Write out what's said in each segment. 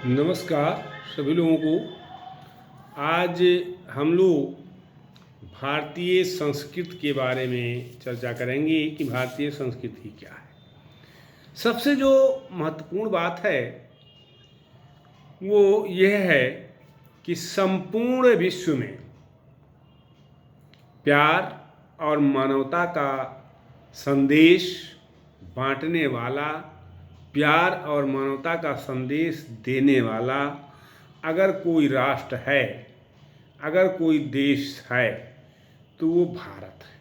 नमस्कार सभी लोगों को। आज हम लोग भारतीय संस्कृति के बारे में चर्चा करेंगे कि भारतीय संस्कृति क्या है। सबसे जो महत्वपूर्ण बात है वो यह है कि संपूर्ण विश्व में प्यार और मानवता का संदेश बांटने वाला, प्यार और मानवता का संदेश देने वाला अगर कोई राष्ट्र है, अगर कोई देश है तो वो भारत है।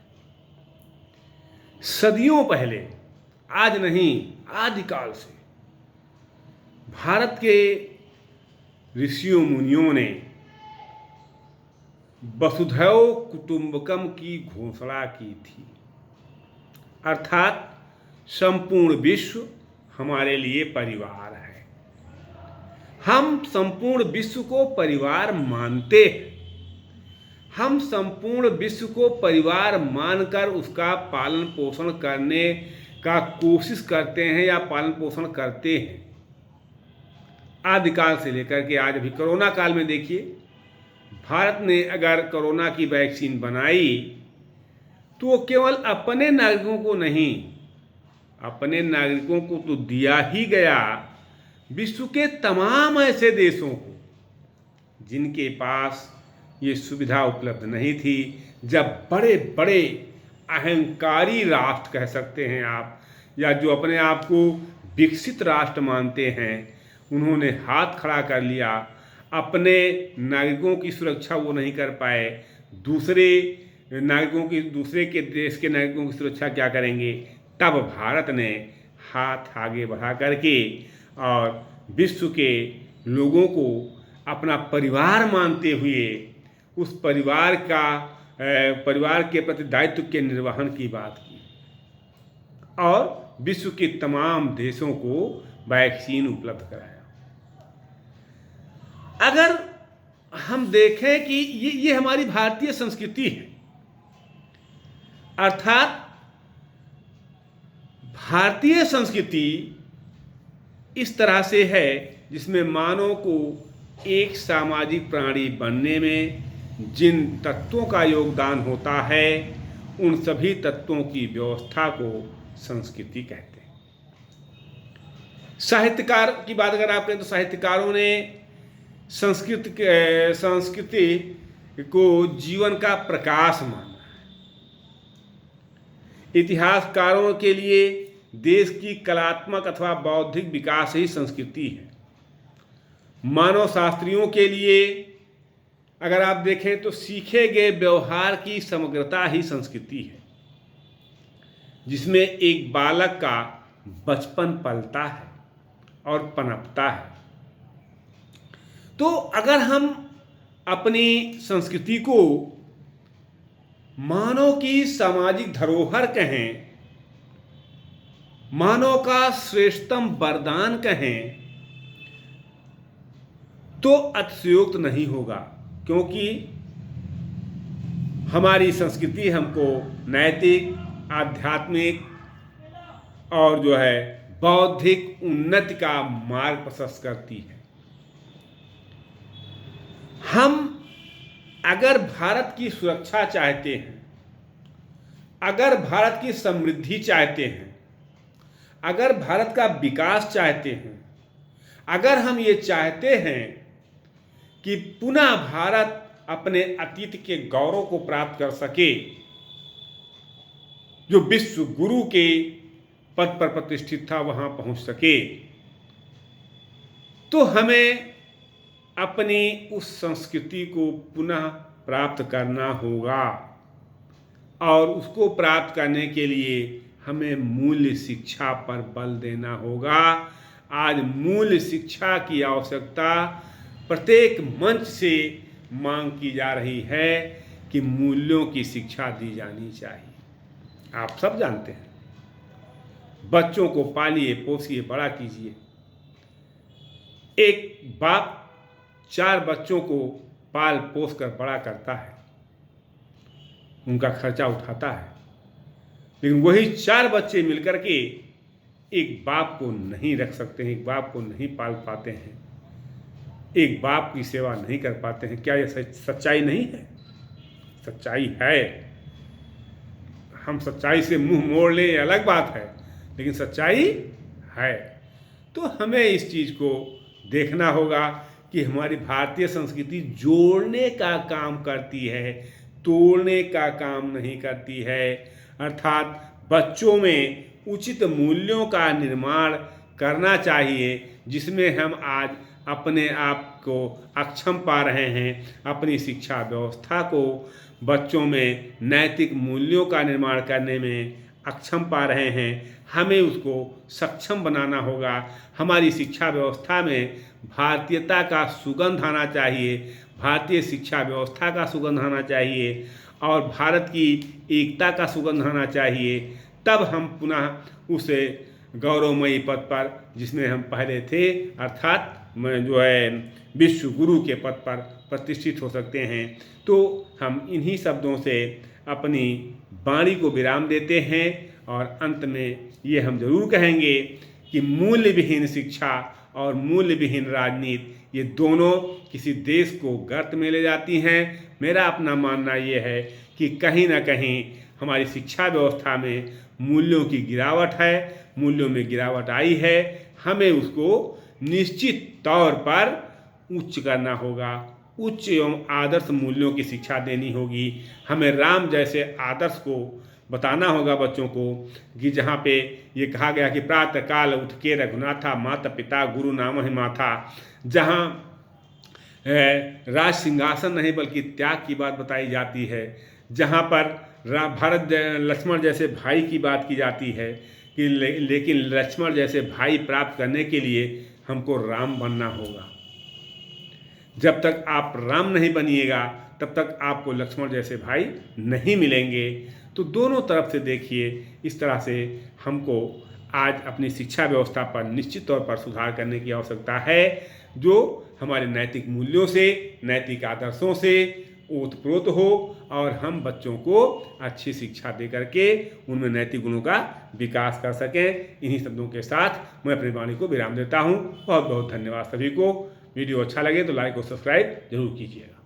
सदियों पहले, आज नहीं, आदिकाल से भारत के ऋषियों मुनियों ने वसुधैव कुटुंबकम की घोषणा की थी, अर्थात संपूर्ण विश्व हमारे लिए परिवार है। हम संपूर्ण विश्व को परिवार मानते हैं। हम संपूर्ण विश्व को परिवार मानकर उसका पालन पोषण करने का कोशिश करते हैं या पालन पोषण करते हैं। आदिकाल से लेकर के आज अभी कोरोना काल में देखिए, भारत ने अगर कोरोना की वैक्सीन बनाई तो वो केवल अपने नागरिकों को नहीं, अपने नागरिकों को तो दिया ही गया, विश्व के तमाम ऐसे देशों को जिनके पास ये सुविधा उपलब्ध नहीं थी। जब बड़े बड़े अहंकारी राष्ट्र कह सकते हैं आप, या जो अपने आप को विकसित राष्ट्र मानते हैं, उन्होंने हाथ खड़ा कर लिया। अपने नागरिकों की सुरक्षा वो नहीं कर पाए, दूसरे नागरिकों की, दूसरे के देश के नागरिकों की सुरक्षा क्या करेंगे। तब भारत ने हाथ आगे बढ़ा करके और विश्व के लोगों को अपना परिवार मानते हुए उस परिवार के प्रति दायित्व के निर्वहन की बात की और विश्व के तमाम देशों को वैक्सीन उपलब्ध कराया। अगर हम देखें कि ये हमारी भारतीय संस्कृति है, अर्थात भारतीय संस्कृति इस तरह से है जिसमें मानव को एक सामाजिक प्राणी बनने में जिन तत्वों का योगदान होता है, उन सभी तत्वों की व्यवस्था को संस्कृति कहते हैं। साहित्यकार की बात अगर आप करें तो साहित्यकारों ने संस्कृति को जीवन का प्रकाश माना है। इतिहासकारों के लिए देश की कलात्मक अथवा बौद्धिक विकास ही संस्कृति है। मानव शास्त्रियों के लिए अगर आप देखें तो सीखे गए व्यवहार की समग्रता ही संस्कृति है, जिसमें एक बालक का बचपन पलता है और पनपता है। तो अगर हम अपनी संस्कृति को मानव की सामाजिक धरोहर कहें, मानव का श्रेष्ठतम वरदान कहें, तो अतिशयोक्त नहीं होगा, क्योंकि हमारी संस्कृति हमको नैतिक, आध्यात्मिक और जो है बौद्धिक उन्नति का मार्ग प्रशस्त करती है। हम अगर भारत की सुरक्षा चाहते हैं, अगर भारत की समृद्धि चाहते हैं, अगर भारत का विकास चाहते हैं, अगर हम ये चाहते हैं कि पुनः भारत अपने अतीत के गौरव को प्राप्त कर सके, जो विश्व गुरु के पद पर प्रतिष्ठित था वहां पहुंच सके, तो हमें अपनी उस संस्कृति को पुनः प्राप्त करना होगा। और उसको प्राप्त करने के लिए हमें मूल्य शिक्षा पर बल देना होगा। आज मूल्य शिक्षा की आवश्यकता प्रत्येक मंच से मांग की जा रही है कि मूल्यों की शिक्षा दी जानी चाहिए। आप सब जानते हैं, बच्चों को पालिए, पोसिए, बड़ा कीजिए। एक बाप 4 बच्चों को पाल पोस कर बड़ा करता है, उनका खर्चा उठाता है, लेकिन वही 4 बच्चे मिलकर के एक बाप को नहीं रख सकते हैं, एक बाप को नहीं पाल पाते हैं। एक बाप की सेवा नहीं कर पाते हैं। क्या यह सच्चाई नहीं है? सच्चाई है। हम सच्चाई से मुंह मोड़ लें, ये अलग बात है, लेकिन सच्चाई है। तो हमें इस चीज़ को देखना होगा कि हमारी भारतीय संस्कृति जोड़ने का काम करती है, तोड़ने का काम नहीं करती है। अर्थात बच्चों में उचित मूल्यों का निर्माण करना चाहिए, जिसमें हम आज अपने आप को अक्षम पा रहे हैं। अपनी शिक्षा व्यवस्था को बच्चों में नैतिक मूल्यों का निर्माण करने में अक्षम पा रहे हैं। हमें उसको सक्षम बनाना होगा। हमारी शिक्षा व्यवस्था में भारतीयता का सुगंध आना चाहिए, भारतीय शिक्षा व्यवस्था का सुगंध आना चाहिए और भारत की एकता का सुगंध आना चाहिए। तब हम पुनः उस गौरवमयी पद पर जिसमें हम पहले थे, अर्थात जो है विश्व गुरु के पद पर प्रतिष्ठित हो सकते हैं। तो हम इन्हीं शब्दों से अपनी वाणी को विराम देते हैं और अंत में ये हम जरूर कहेंगे कि मूल्य विहीन शिक्षा और मूल्य विहीन राजनीति, ये दोनों किसी देश को गर्त में ले जाती हैं। मेरा अपना मानना ये है कि कहीं ना कहीं हमारी शिक्षा व्यवस्था में मूल्यों की गिरावट है, मूल्यों में गिरावट आई है। हमें उसको निश्चित तौर पर उच्च करना होगा, उच्च एवं आदर्श मूल्यों की शिक्षा देनी होगी। हमें राम जैसे आदर्श को बताना होगा बच्चों को, कि जहाँ पे ये कहा गया कि प्रातःकाल उठ के रघुनाथा माता पिता गुरु नाम ही माथा, जहाँ राज सिंहासन नहीं बल्कि त्याग की बात बताई जाती है, जहाँ पर भरत लक्ष्मण जैसे भाई की बात की जाती है कि लेकिन लक्ष्मण जैसे भाई प्राप्त करने के लिए हमको राम बनना होगा। जब तक आप राम नहीं बनिएगा तब तक आपको लक्ष्मण जैसे भाई नहीं मिलेंगे। तो दोनों तरफ से देखिए, इस तरह से हमको आज अपनी शिक्षा व्यवस्था पर निश्चित तौर पर सुधार करने की आवश्यकता है, जो हमारे नैतिक मूल्यों से, नैतिक आदर्शों से ओतप्रोत हो और हम बच्चों को अच्छी शिक्षा दे करके उनमें नैतिक गुणों का विकास कर सकें। इन्हीं शब्दों के साथ मैं अपनी वाणी को विराम देता हूँ। बहुत बहुत धन्यवाद सभी को। वीडियो अच्छा लगे तो लाइक और सब्सक्राइब जरूर कीजिएगा।